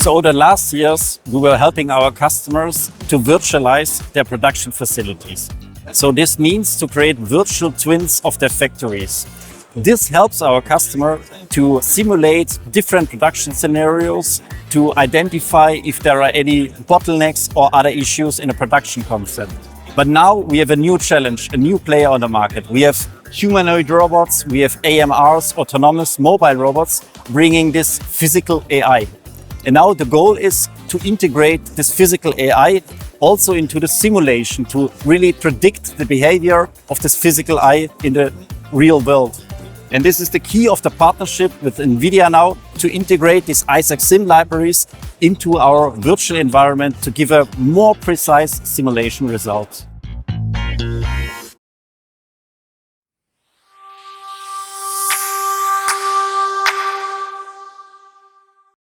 So the last years, we were helping our customers to virtualize their production facilities. So this means to create virtual twins of their factories. This helps our customer to simulate different production scenarios, to identify if there are any bottlenecks or other issues in a production concept. But now we have a new challenge, a new player on the market. We have humanoid robots, we have AMRs, autonomous mobile robots, bringing this physical AI. And now the goal is to integrate this physical AI also into the simulation to really predict the behavior of this physical AI in the real world. And this is the key of the partnership with NVIDIA now, to integrate these Isaac Sim libraries into our virtual environment to give a more precise simulation result.